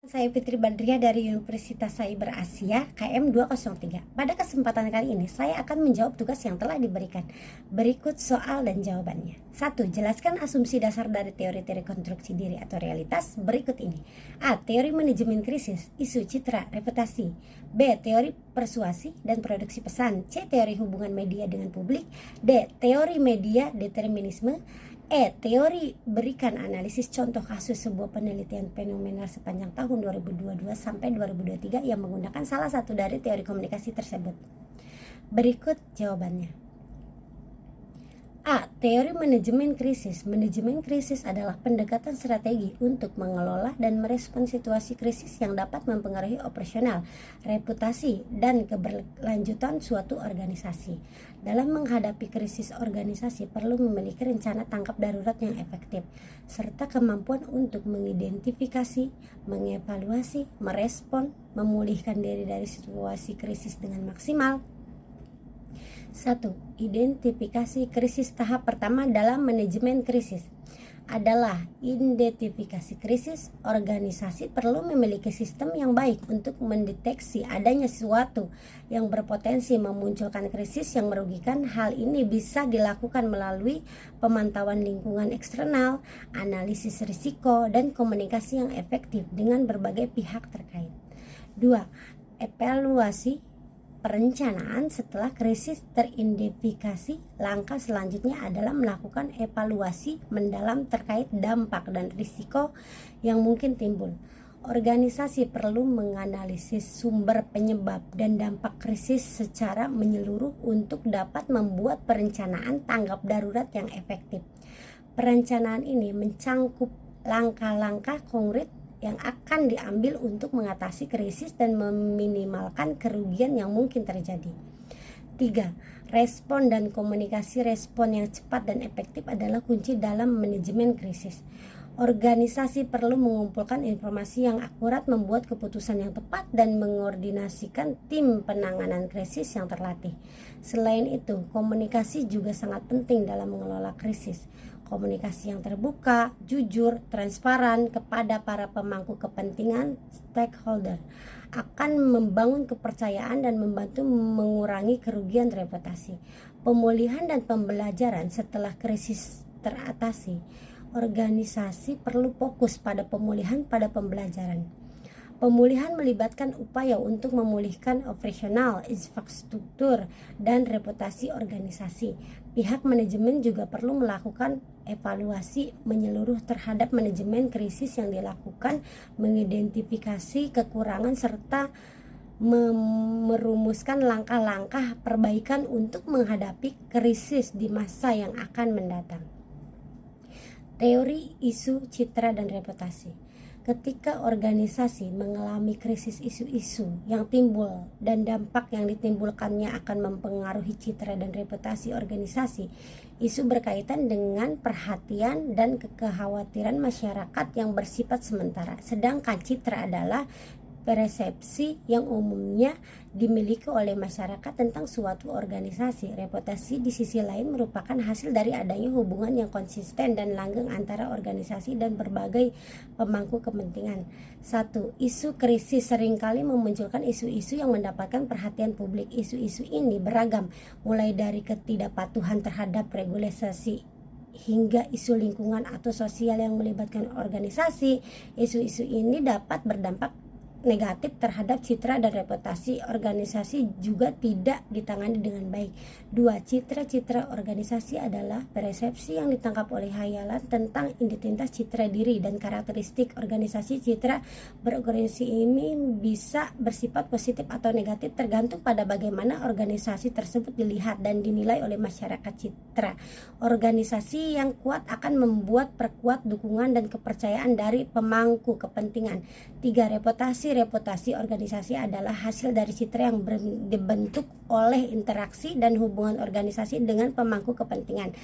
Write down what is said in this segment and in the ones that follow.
Saya Fitri Badriah dari Universitas Cyber Asia KM 203. Pada kesempatan kali ini saya akan menjawab tugas yang telah diberikan. Berikut soal dan jawabannya. 1. Jelaskan asumsi dasar dari teori-teori konstruksi diri atau realitas berikut ini. A. Teori manajemen krisis, isu, citra, reputasi. B. Teori persuasi dan produksi pesan. C. Teori hubungan media dengan publik. D. Teori media determinisme. E. Teori berikan analisis contoh kasus sebuah penelitian fenomenal sepanjang tahun 2022 sampai 2023 yang menggunakan salah satu dari teori komunikasi tersebut. Berikut jawabannya. A. Teori manajemen krisis. Manajemen krisis adalah pendekatan strategi untuk mengelola dan merespon situasi krisis yang dapat mempengaruhi operasional, reputasi, dan keberlanjutan suatu organisasi. Dalam menghadapi krisis organisasi perlu memiliki rencana tanggap darurat yang efektif, serta kemampuan untuk mengidentifikasi, mengevaluasi, merespon, memulihkan diri dari situasi krisis dengan maksimal. 1. Identifikasi krisis. Tahap pertama dalam manajemen krisis adalah identifikasi krisis. Organisasi perlu memiliki sistem yang baik untuk mendeteksi adanya sesuatu yang berpotensi memunculkan krisis yang merugikan. Hal ini bisa dilakukan melalui pemantauan lingkungan eksternal, analisis risiko, dan komunikasi yang efektif dengan berbagai pihak terkait. 2. Evaluasi perencanaan. Setelah krisis teridentifikasi, langkah selanjutnya adalah melakukan evaluasi mendalam terkait dampak dan risiko yang mungkin timbul. Organisasi perlu menganalisis sumber penyebab dan dampak krisis secara menyeluruh untuk dapat membuat perencanaan tanggap darurat yang efektif. Perencanaan ini mencangkup langkah-langkah konkret yang akan diambil untuk mengatasi krisis dan meminimalkan kerugian yang mungkin terjadi. 3. Respon dan komunikasi. Respon yang cepat dan efektif adalah kunci dalam manajemen krisis. Organisasi perlu mengumpulkan informasi yang akurat, membuat keputusan yang tepat, dan mengordinasikan tim penanganan krisis yang terlatih. Selain itu, komunikasi juga sangat penting dalam mengelola krisis. Komunikasi yang terbuka, jujur, transparan kepada para pemangku kepentingan stakeholder akan membangun kepercayaan dan membantu mengurangi kerugian reputasi. Pemulihan dan pembelajaran. Setelah krisis teratasi, organisasi perlu fokus pada pemulihan pada pembelajaran. Pemulihan melibatkan upaya untuk memulihkan operasional, infrastruktur, dan reputasi organisasi. Pihak manajemen juga perlu melakukan evaluasi menyeluruh terhadap manajemen krisis yang dilakukan, mengidentifikasi kekurangan, serta merumuskan langkah-langkah perbaikan untuk menghadapi krisis di masa yang akan mendatang. Teori isu, citra, dan reputasi. Ketika organisasi mengalami krisis isu-isu yang timbul dan dampak yang ditimbulkannya akan mempengaruhi citra dan reputasi organisasi, isu berkaitan dengan perhatian dan kekhawatiran masyarakat yang bersifat sementara, sedangkan citra adalah persepsi yang umumnya dimiliki oleh masyarakat tentang suatu organisasi. Reputasi di sisi lain merupakan hasil dari adanya hubungan yang konsisten dan langgeng antara organisasi dan berbagai pemangku kepentingan. 1. Isu krisis seringkali memunculkan isu-isu yang mendapatkan perhatian publik. Isu-isu ini beragam, mulai dari ketidakpatuhan terhadap regulasi hingga isu lingkungan atau sosial yang melibatkan organisasi. Isu-isu ini dapat berdampak negatif terhadap citra dan reputasi organisasi juga tidak ditangani dengan baik. 2. Citra organisasi adalah persepsi yang ditangkap oleh hayalan tentang identitas, citra diri, dan karakteristik organisasi. Citra berorganisasi ini bisa bersifat positif atau negatif tergantung pada bagaimana organisasi tersebut dilihat dan dinilai oleh masyarakat. Citra organisasi yang kuat akan perkuat dukungan dan kepercayaan dari pemangku kepentingan. 3. Reputasi organisasi adalah hasil dari citra yang dibentuk oleh interaksi dan hubungan organisasi dengan pemangku kepentingan.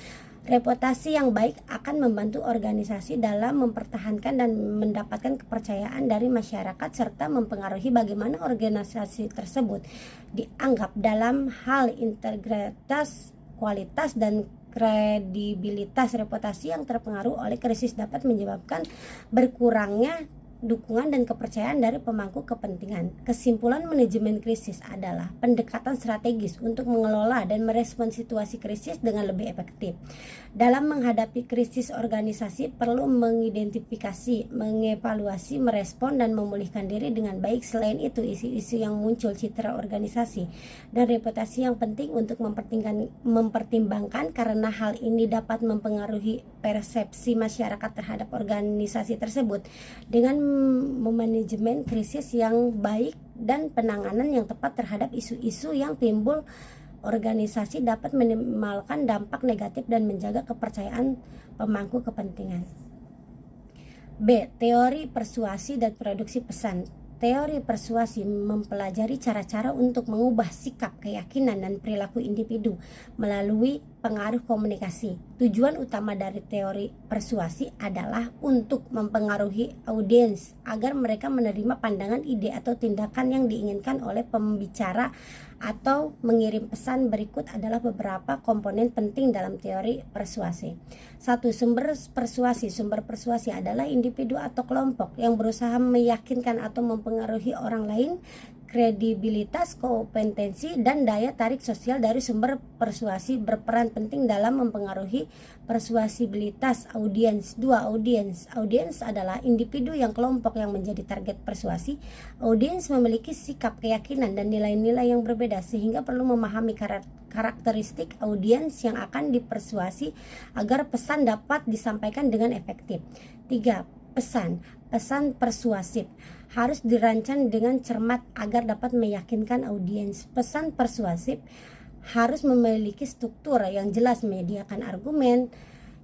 Reputasi yang baik akan membantu organisasi dalam mempertahankan dan mendapatkan kepercayaan dari masyarakat serta mempengaruhi bagaimana organisasi tersebut dianggap dalam hal integritas, kualitas, dan kredibilitas. Reputasi yang terpengaruh oleh krisis dapat menyebabkan berkurangnya dukungan dan kepercayaan dari pemangku kepentingan. Kesimpulan manajemen krisis adalah pendekatan strategis untuk mengelola dan merespon situasi krisis dengan lebih efektif. Dalam menghadapi krisis, organisasi perlu mengidentifikasi, mengevaluasi, merespon, dan memulihkan diri dengan baik. Selain itu, isu-isu yang muncul, citra organisasi, dan reputasi yang penting untuk mempertimbangkan karena hal ini dapat mempengaruhi persepsi masyarakat terhadap organisasi tersebut. Dengan memanajemen krisis yang baik dan penanganan yang tepat terhadap isu-isu yang timbul, organisasi dapat meminimalkan dampak negatif dan menjaga kepercayaan pemangku kepentingan. B. Teori persuasi dan produksi pesan. Teori persuasi mempelajari cara-cara untuk mengubah sikap, keyakinan, dan perilaku individu melalui pengaruh komunikasi. Tujuan utama dari teori persuasi adalah untuk mempengaruhi audiens agar mereka menerima pandangan, ide, atau tindakan yang diinginkan oleh pembicara atau mengirim pesan. Berikut adalah beberapa komponen penting dalam teori persuasi. 1. Sumber persuasi. Sumber persuasi adalah individu atau kelompok yang berusaha meyakinkan atau mempengaruhi orang lain. Kredibilitas, kompetensi, dan daya tarik sosial dari sumber persuasi berperan penting dalam mempengaruhi persuasibilitas audiens. 2. Audiens. Audiens adalah individu yang kelompok yang menjadi target persuasi. Audiens memiliki sikap, keyakinan, dan nilai-nilai yang berbeda sehingga perlu memahami karakteristik audiens yang akan dipersuasi agar pesan dapat disampaikan dengan efektif. 3. Pesan persuasif harus dirancang dengan cermat agar dapat meyakinkan audiens. Pesan persuasif harus memiliki struktur yang jelas, menyediakan argumen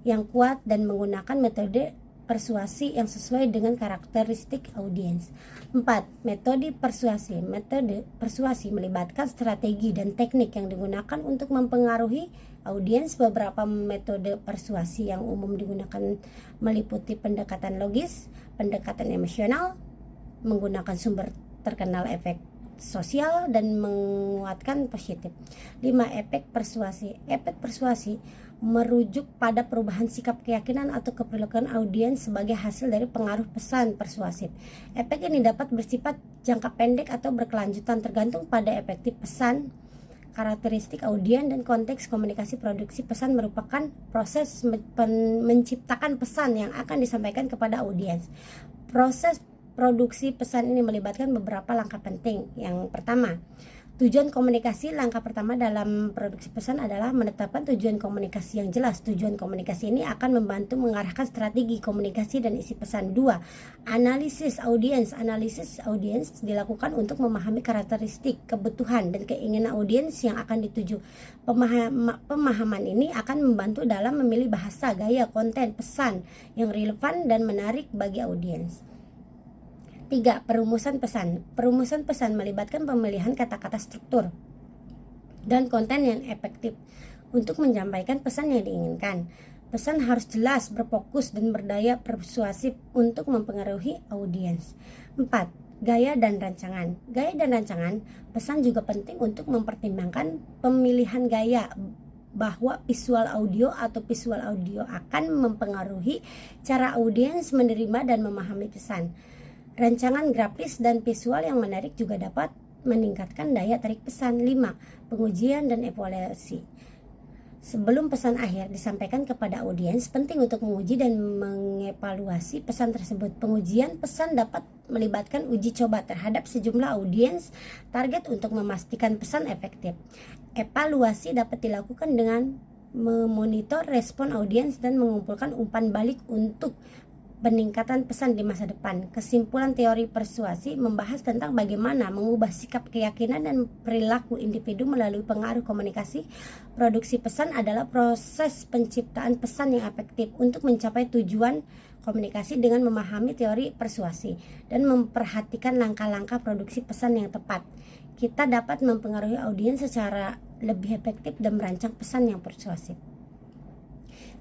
yang kuat, dan menggunakan metode persuasi yang sesuai dengan karakteristik audiens. 4. Metode persuasi. Metode persuasi melibatkan strategi dan teknik yang digunakan untuk mempengaruhi audiens. Beberapa metode persuasi yang umum digunakan meliputi pendekatan logis, pendekatan emosional, menggunakan sumber terkenal, efek sosial, dan menguatkan positif. 5. Efek persuasi. Efek persuasi merujuk pada perubahan sikap, keyakinan, atau keperluan audiens sebagai hasil dari pengaruh pesan persuasif. Efek ini dapat bersifat jangka pendek atau berkelanjutan tergantung pada efektif pesan, karakteristik audiens, dan konteks komunikasi. Produksi pesan merupakan proses menciptakan pesan yang akan disampaikan kepada audiens. Proses produksi pesan ini melibatkan beberapa langkah penting. Yang pertama, tujuan komunikasi. Langkah pertama dalam produksi pesan adalah menetapkan tujuan komunikasi yang jelas. Tujuan komunikasi ini akan membantu mengarahkan strategi komunikasi dan isi pesan. 2. Analisis audiens. Analisis audiens dilakukan untuk memahami karakteristik, kebutuhan, dan keinginan audiens yang akan dituju. Pemahaman ini akan membantu dalam memilih bahasa, gaya, konten pesan yang relevan dan menarik bagi audiens. 3. Perumusan pesan. Perumusan pesan melibatkan pemilihan kata-kata, struktur, dan konten yang efektif untuk menyampaikan pesan yang diinginkan. Pesan harus jelas, berfokus, dan berdaya persuasif untuk mempengaruhi audiens. 4. Gaya dan rancangan. Gaya dan rancangan pesan juga penting untuk mempertimbangkan pemilihan gaya, bahwa visual audio akan mempengaruhi cara audiens menerima dan memahami pesan. Rancangan grafis dan visual yang menarik juga dapat meningkatkan daya tarik pesan. 5. Pengujian dan evaluasi. Sebelum pesan akhir disampaikan kepada audiens, penting untuk menguji dan mengevaluasi pesan tersebut. Pengujian pesan dapat melibatkan uji coba terhadap sejumlah audiens target untuk memastikan pesan efektif. Evaluasi dapat dilakukan dengan memonitor respon audiens dan mengumpulkan umpan balik untuk peningkatan pesan di masa depan. Kesimpulan teori persuasi membahas tentang bagaimana mengubah sikap, keyakinan, dan perilaku individu melalui pengaruh komunikasi. Produksi pesan adalah proses penciptaan pesan yang efektif untuk mencapai tujuan komunikasi dengan memahami teori persuasi dan memperhatikan langkah-langkah produksi pesan yang tepat. Kita dapat mempengaruhi audiens secara lebih efektif dan merancang pesan yang persuasif.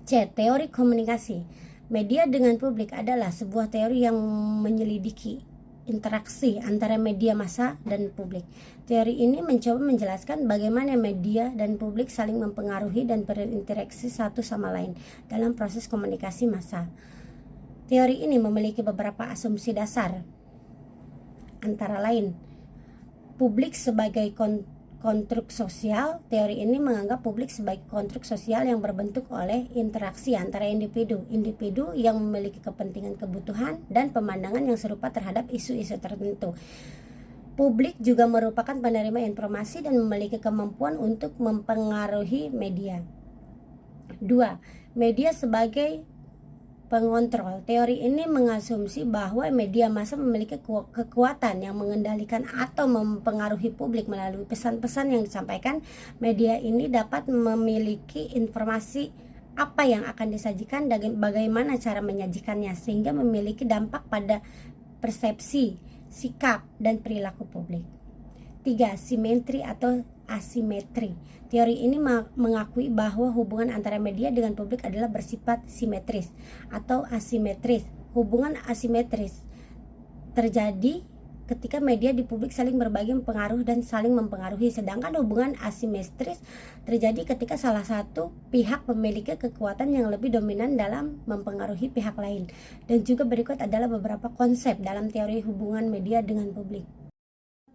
C. Teori komunikasi. Media dengan publik adalah sebuah teori yang menyelidiki interaksi antara media massa dan publik. Teori ini mencoba menjelaskan bagaimana media dan publik saling mempengaruhi dan berinteraksi satu sama lain dalam proses komunikasi massa. Teori ini memiliki beberapa asumsi dasar, antara lain publik sebagai konstruk sosial. Teori ini menganggap publik sebagai konstruk sosial yang berbentuk oleh interaksi antara individu yang memiliki kepentingan, kebutuhan, dan pemandangan yang serupa terhadap isu-isu tertentu. Publik juga merupakan penerima informasi dan memiliki kemampuan untuk mempengaruhi media. 2. Media sebagai pengontrol. Teori ini mengasumsi bahwa media massa memiliki kekuatan yang mengendalikan atau mempengaruhi publik melalui pesan-pesan yang disampaikan. Media ini dapat memiliki informasi apa yang akan disajikan dan bagaimana cara menyajikannya, sehingga memiliki dampak pada persepsi, sikap, dan perilaku publik. 3. Simetri atau asimetri. Teori ini mengakui bahwa hubungan antara media dengan publik adalah bersifat simetris atau asimetris. Hubungan asimetris terjadi ketika media di publik saling berbagi pengaruh dan saling mempengaruhi, sedangkan hubungan asimetris terjadi ketika salah satu pihak memiliki kekuatan yang lebih dominan dalam mempengaruhi pihak lain. Dan juga berikut adalah beberapa konsep dalam teori hubungan media dengan publik.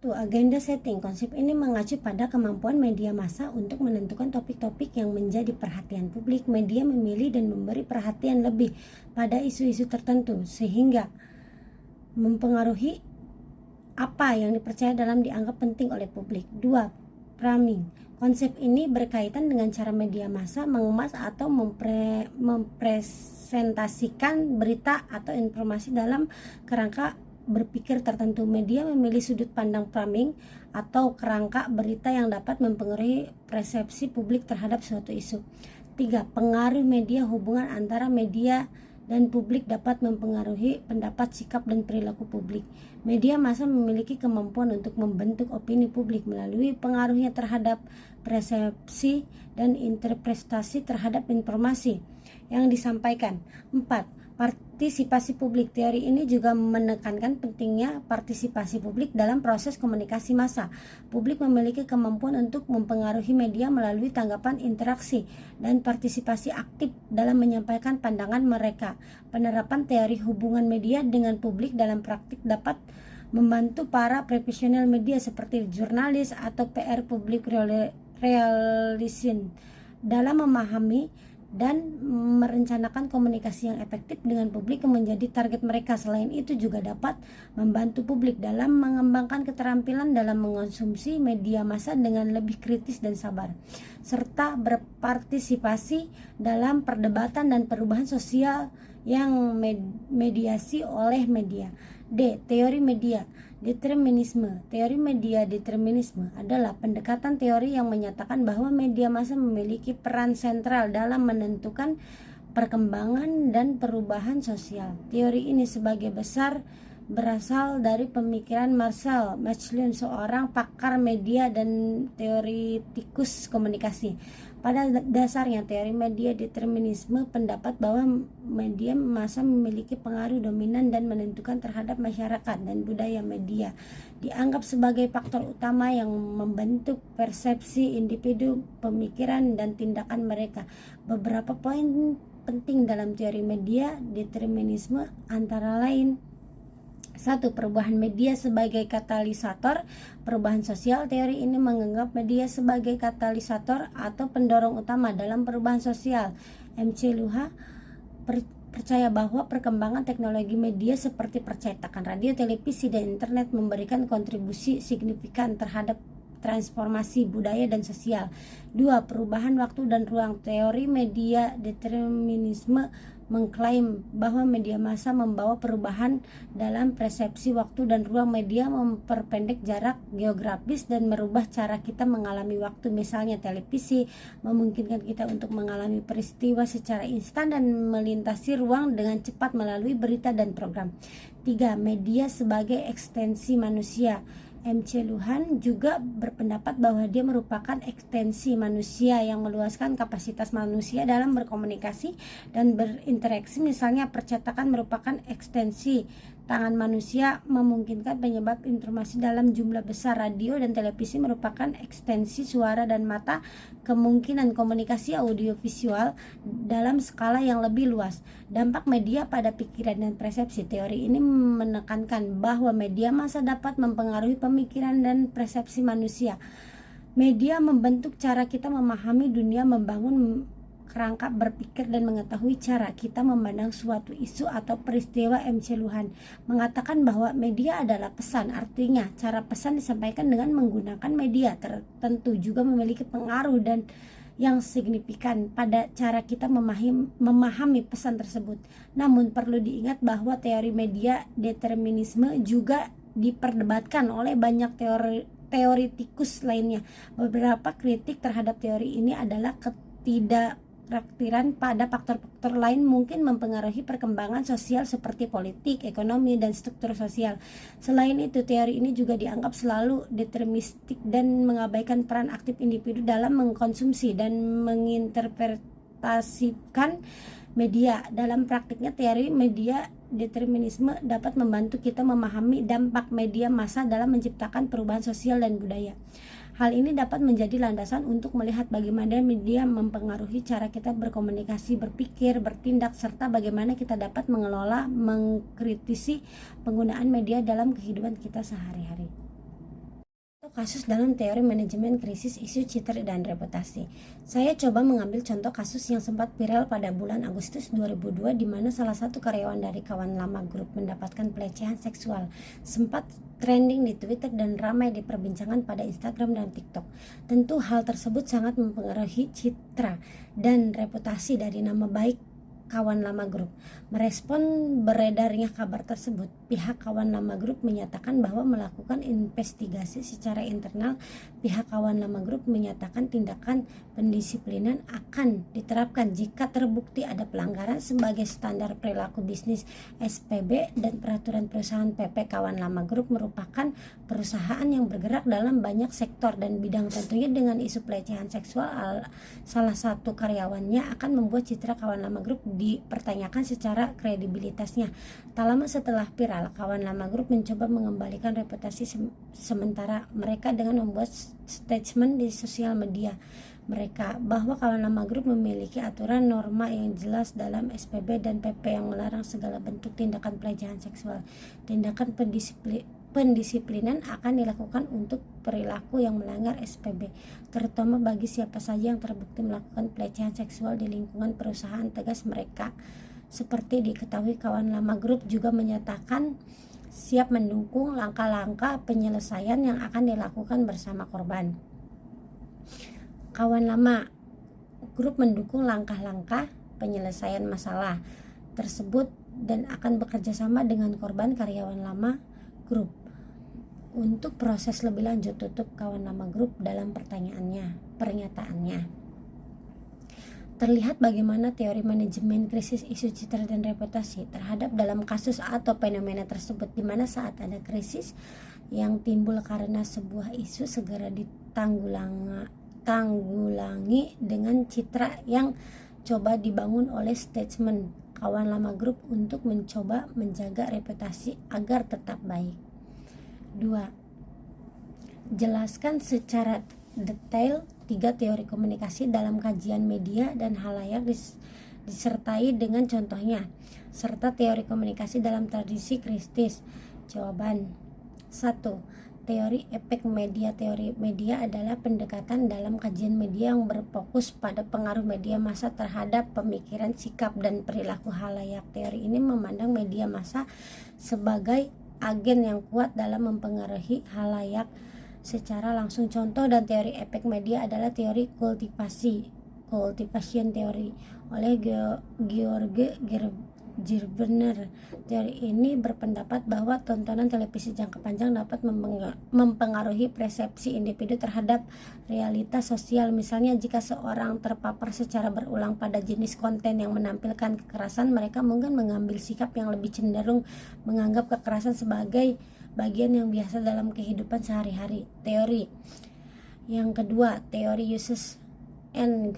Agenda setting. Konsep ini mengacu pada kemampuan media massa untuk menentukan topik-topik yang menjadi perhatian publik. Media memilih dan memberi perhatian lebih pada isu-isu tertentu sehingga mempengaruhi apa yang dipercaya dalam dianggap penting oleh publik. 2. Framing. Konsep ini berkaitan dengan cara media massa mengemas atau mempresentasikan berita atau informasi dalam kerangka berpikir tertentu. Media memilih sudut pandang framing atau kerangka berita yang dapat mempengaruhi persepsi publik terhadap suatu isu. 3. Pengaruh media. Hubungan antara media dan publik dapat mempengaruhi pendapat, sikap, dan perilaku publik. Media massa memiliki kemampuan untuk membentuk opini publik melalui pengaruhnya terhadap persepsi dan interpretasi terhadap informasi yang disampaikan. 4. Partisipasi publik. Teori ini juga menekankan pentingnya partisipasi publik dalam proses komunikasi massa. Publik memiliki kemampuan untuk mempengaruhi media melalui tanggapan, interaksi, dan partisipasi aktif dalam menyampaikan pandangan mereka. Penerapan teori hubungan media dengan publik dalam praktik dapat membantu para profesional media seperti jurnalis atau PR public relation dalam memahami dan merencanakan komunikasi yang efektif dengan publik yang menjadi target mereka. Selain itu juga dapat membantu publik dalam mengembangkan keterampilan dalam mengonsumsi media massa dengan lebih kritis dan sabar, serta berpartisipasi dalam perdebatan dan perubahan sosial yang mediasi oleh media. D. Teori media determinisme. Teori media determinisme adalah pendekatan teori yang menyatakan bahwa media massa memiliki peran sentral dalam menentukan perkembangan dan perubahan sosial. Teori ini sebagai besar berasal dari pemikiran Marcel Mcluhan, seorang pakar media dan teoritikus komunikasi. Pada dasarnya, teori media determinisme pendapat bahwa media massa memiliki pengaruh dominan dan menentukan terhadap masyarakat dan budaya. Media dianggap sebagai faktor utama yang membentuk persepsi individu, pemikiran, dan tindakan mereka. Beberapa poin penting dalam teori media determinisme antara lain: 1. Perubahan media sebagai katalisator perubahan sosial. Teori ini menganggap media sebagai katalisator atau pendorong utama dalam perubahan sosial. Mcluhan percaya bahwa perkembangan teknologi media seperti percetakan, radio, televisi, dan internet memberikan kontribusi signifikan terhadap transformasi budaya dan sosial. 2. Perubahan waktu dan ruang. Teori media determinisme mengklaim bahwa media massa membawa perubahan dalam persepsi waktu dan ruang. Media memperpendek jarak geografis dan merubah cara kita mengalami waktu. Misalnya, televisi memungkinkan kita untuk mengalami peristiwa secara instan dan melintasi ruang dengan cepat melalui berita dan program. 3. Media sebagai ekstensi manusia. Mcluhan juga berpendapat bahwa dia merupakan ekstensi manusia yang meluaskan kapasitas manusia dalam berkomunikasi dan berinteraksi. Misalnya, percetakan merupakan ekstensi tangan manusia memungkinkan penyebab informasi dalam jumlah besar. Radio dan televisi merupakan ekstensi suara dan mata, kemungkinan komunikasi audiovisual dalam skala yang lebih luas. Dampak media pada pikiran dan persepsi. Teori ini menekankan bahwa media massa dapat mempengaruhi pemikiran dan persepsi manusia. Media membentuk cara kita memahami dunia, membangun kerangka berpikir dan mengetahui cara kita memandang suatu isu atau peristiwa. MC Luhan mengatakan bahwa media adalah pesan, artinya cara pesan disampaikan dengan menggunakan media tertentu juga memiliki pengaruh dan yang signifikan pada cara kita memahami pesan tersebut. Namun perlu diingat bahwa teori media determinisme juga diperdebatkan oleh banyak teoritikus lainnya. Beberapa kritik terhadap teori ini adalah ketidakraktiran pada faktor-faktor lain mungkin mempengaruhi perkembangan sosial seperti politik, ekonomi, dan struktur sosial. Selain itu, teori ini juga dianggap selalu deterministik dan mengabaikan peran aktif individu dalam mengkonsumsi dan menginterpretasikan media. Dalam praktiknya, teori media determinisme dapat membantu kita memahami dampak media massa dalam menciptakan perubahan sosial dan budaya. Hal ini dapat menjadi landasan untuk melihat bagaimana media mempengaruhi cara kita berkomunikasi, berpikir, bertindak, serta bagaimana kita dapat mengelola, mengkritisi penggunaan media dalam kehidupan kita sehari-hari. Kasus dalam teori manajemen krisis isu citra dan reputasi. Saya coba mengambil contoh kasus yang sempat viral pada bulan Agustus 2002 di mana salah satu karyawan dari kawan lama grup mendapatkan pelecehan seksual. Sempat trending di Twitter dan ramai diperbincangkan pada Instagram dan TikTok. Tentu hal tersebut sangat mempengaruhi citra dan reputasi dari nama baik kawan lama grup. Merespon beredarnya kabar tersebut, pihak kawan lama grup menyatakan bahwa melakukan investigasi secara internal. Pihak kawan lama grup menyatakan tindakan pendisiplinan akan diterapkan jika terbukti ada pelanggaran sebagai standar perilaku bisnis SPB dan peraturan perusahaan. PP kawan lama grup merupakan perusahaan yang bergerak dalam banyak sektor dan bidang. Tentunya dengan isu pelecehan seksual salah satu karyawannya akan membuat citra kawan lama grup dipertanyakan secara kredibilitasnya. Tak lama setelah viral, kawan lama grup mencoba mengembalikan reputasi sementara mereka dengan membuat statement di sosial media mereka bahwa kawan lama grup memiliki aturan norma yang jelas dalam SPB dan PP yang melarang segala bentuk tindakan pelecehan seksual. Tindakan pendisiplinan akan dilakukan untuk perilaku yang melanggar SPB, terutama bagi siapa saja yang terbukti melakukan pelecehan seksual di lingkungan perusahaan, tegas mereka. Seperti diketahui, kawan lama grup juga menyatakan siap mendukung langkah-langkah penyelesaian yang akan dilakukan bersama korban. Kawan lama grup mendukung langkah-langkah penyelesaian masalah tersebut dan akan bekerja sama dengan korban karyawan lama grup. Untuk proses lebih lanjut, tutup kawan lama grup dalam pernyataannya. Terlihat bagaimana teori manajemen krisis isu citra dan reputasi terhadap dalam kasus atau fenomena tersebut, di mana saat ada krisis yang timbul karena sebuah isu segera ditanggulangi dengan citra yang coba dibangun oleh statement kawan lama grup untuk mencoba menjaga reputasi agar tetap baik. 2. Jelaskan secara detail 3 teori komunikasi dalam kajian media dan halayak disertai dengan contohnya, serta teori komunikasi dalam tradisi kritis. Jawaban. 1. Teori efek media. Teori media adalah pendekatan dalam kajian media yang berfokus pada pengaruh media massa terhadap pemikiran, sikap, dan perilaku halayak. Teori ini memandang media massa sebagai agen yang kuat dalam mempengaruhi halayak secara langsung. Contoh dan teori efek media adalah teori cultivation theory oleh George Girbener. Teori ini berpendapat bahwa tontonan televisi jangka panjang dapat mempengaruhi persepsi individu terhadap realitas sosial. Misalnya, jika seorang terpapar secara berulang pada jenis konten yang menampilkan kekerasan, mereka mungkin mengambil sikap yang lebih cenderung menganggap kekerasan sebagai bagian yang biasa dalam kehidupan sehari-hari. Teori yang kedua, teori uses and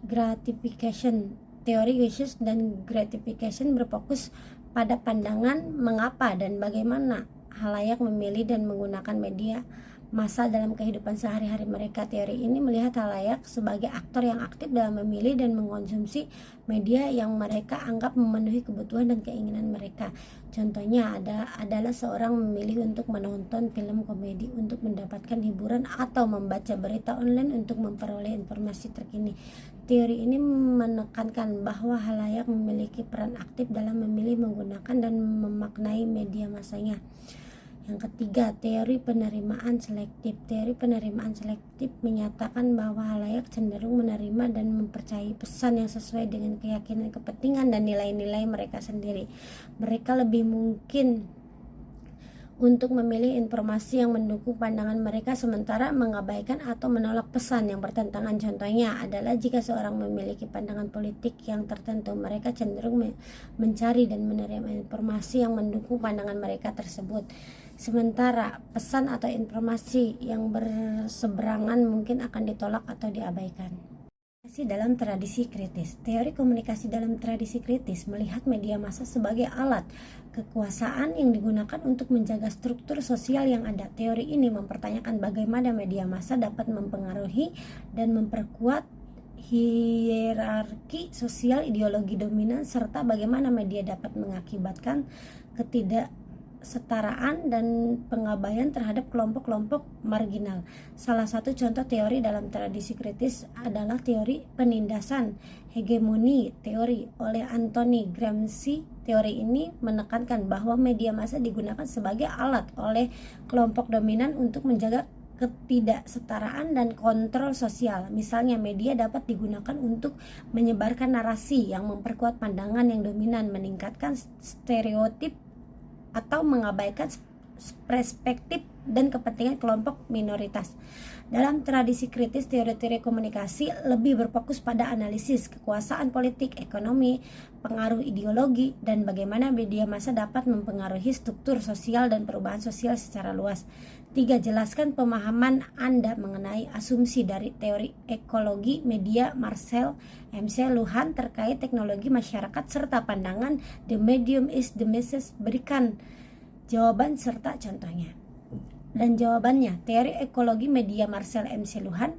gratification. Teori uses dan gratification berfokus pada pandangan mengapa dan bagaimana halayak memilih dan menggunakan media massa dalam kehidupan sehari-hari mereka. Teori ini melihat halayak sebagai aktor yang aktif dalam memilih dan mengkonsumsi media yang mereka anggap memenuhi kebutuhan dan keinginan mereka. Contohnya adalah seorang memilih untuk menonton film komedi untuk mendapatkan hiburan atau membaca berita online untuk memperoleh informasi terkini. Teori ini menekankan bahwa halayak memiliki peran aktif dalam memilih, menggunakan, dan memaknai media massanya. Yang ketiga, teori penerimaan selektif. Teori penerimaan selektif menyatakan bahwa halayak cenderung menerima dan mempercayai pesan yang sesuai dengan keyakinan, kepentingan, dan nilai-nilai mereka sendiri. Mereka lebih mungkin untuk memilih informasi yang mendukung pandangan mereka, sementara mengabaikan atau menolak pesan yang bertentangan. Contohnya adalah jika seorang memiliki pandangan politik yang tertentu, mereka cenderung mencari dan menerima informasi yang mendukung pandangan mereka tersebut. Sementara pesan atau informasi yang berseberangan mungkin akan ditolak atau diabaikan. Dalam tradisi kritis. Teori komunikasi dalam tradisi kritis melihat media massa sebagai alat kekuasaan yang digunakan untuk menjaga struktur sosial yang ada. Teori ini mempertanyakan bagaimana media massa dapat mempengaruhi dan memperkuat hierarki sosial, ideologi dominan, serta bagaimana media dapat mengakibatkan ketidaksetaraan dan pengabaian terhadap kelompok-kelompok marginal. Salah satu contoh teori dalam tradisi kritis adalah teori penindasan hegemoni teori oleh Anthony Gramsci. Teori ini menekankan bahwa media massa digunakan sebagai alat oleh kelompok dominan untuk menjaga ketidaksetaraan dan kontrol sosial. Misalnya, media dapat digunakan untuk menyebarkan narasi yang memperkuat pandangan yang dominan, meningkatkan stereotip, atau mengabaikan perspektif dan kepentingan kelompok minoritas. Dalam tradisi kritis, teori-teori komunikasi lebih berfokus pada analisis kekuasaan politik, ekonomi, pengaruh ideologi, dan bagaimana media massa dapat mempengaruhi struktur sosial dan perubahan sosial secara luas. 3. Jelaskan pemahaman Anda mengenai asumsi dari teori ekologi media Marcel MC Luhan terkait teknologi masyarakat serta pandangan the medium is the message. Berikan jawaban serta contohnya. Dan jawabannya, teori ekologi media Marcel MC Luhan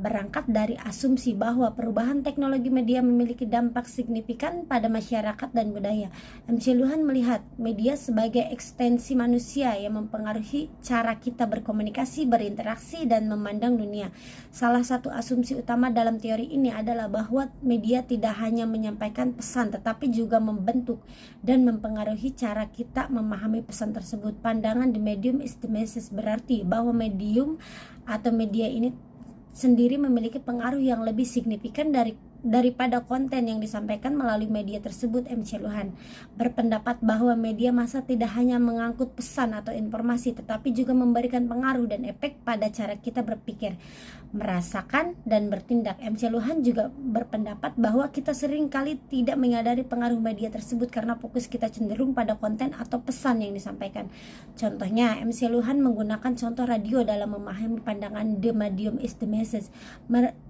berangkat dari asumsi bahwa perubahan teknologi media memiliki dampak signifikan pada masyarakat dan budaya. MC Luhan melihat media sebagai ekstensi manusia yang mempengaruhi cara kita berkomunikasi, berinteraksi, dan memandang dunia. Salah satu asumsi utama dalam teori ini adalah bahwa media tidak hanya menyampaikan pesan tetapi juga membentuk dan mempengaruhi cara kita memahami pesan tersebut. Pandangan the medium is the message berarti bahwa medium atau media ini sendiri memiliki pengaruh yang lebih signifikan daripada konten yang disampaikan melalui media tersebut. MC Luhan berpendapat bahwa media massa tidak hanya mengangkut pesan atau informasi, tetapi juga memberikan pengaruh dan efek pada cara kita berpikir, merasakan, dan bertindak. MC Luhan juga berpendapat bahwa kita sering kali tidak menyadari pengaruh media tersebut karena fokus kita cenderung pada konten atau pesan yang disampaikan. Contohnya, MC Luhan menggunakan contoh radio dalam memahami pandangan the medium is the message.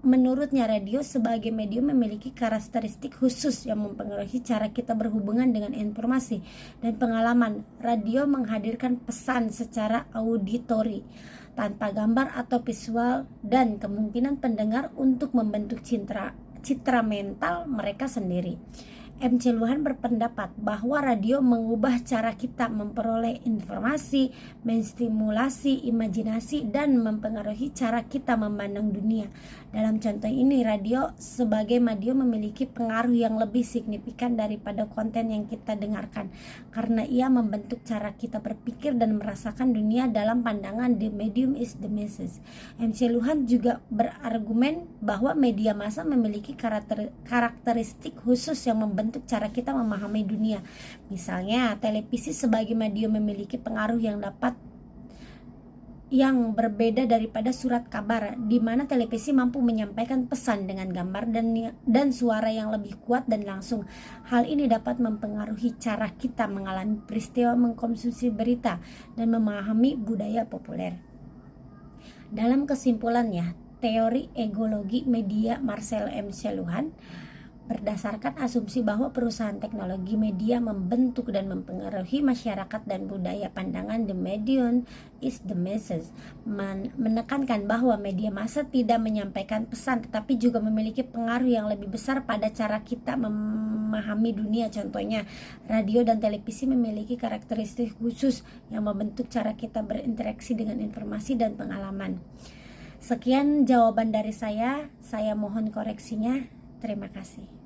Menurutnya, radio sebagai medium memiliki karakteristik khusus yang mempengaruhi cara kita berhubungan dengan informasi dan pengalaman. Radio menghadirkan pesan secara auditori tanpa gambar atau visual dan kemungkinan pendengar untuk membentuk citra mental mereka sendiri. MC Luhan berpendapat bahwa radio mengubah cara kita memperoleh informasi, menstimulasi imajinasi, dan mempengaruhi cara kita memandang dunia. Dalam contoh ini, radio sebagai medium memiliki pengaruh yang lebih signifikan daripada konten yang kita dengarkan, karena ia membentuk cara kita berpikir dan merasakan dunia dalam pandangan the medium is the message. MC Luhan juga berargumen bahwa media massa memiliki karakteristik khusus yang membentuk cara kita memahami dunia. Misalnya, televisi sebagai medium memiliki pengaruh yang berbeda daripada surat kabar, di mana televisi mampu menyampaikan pesan dengan gambar dan suara yang lebih kuat dan langsung. Hal ini dapat mempengaruhi cara kita mengalami peristiwa, mengkonsumsi berita, dan memahami budaya populer. Dalam kesimpulannya, teori ekologi media Marcel MC Luhan berdasarkan asumsi bahwa perusahaan teknologi media membentuk dan mempengaruhi masyarakat dan budaya. Pandangan The Medium is the Message menekankan bahwa media massa tidak menyampaikan pesan tetapi juga memiliki pengaruh yang lebih besar pada cara kita memahami dunia. Contohnya, radio dan televisi memiliki karakteristik khusus yang membentuk cara kita berinteraksi dengan informasi dan pengalaman. Sekian jawaban dari saya mohon koreksinya. Terima kasih.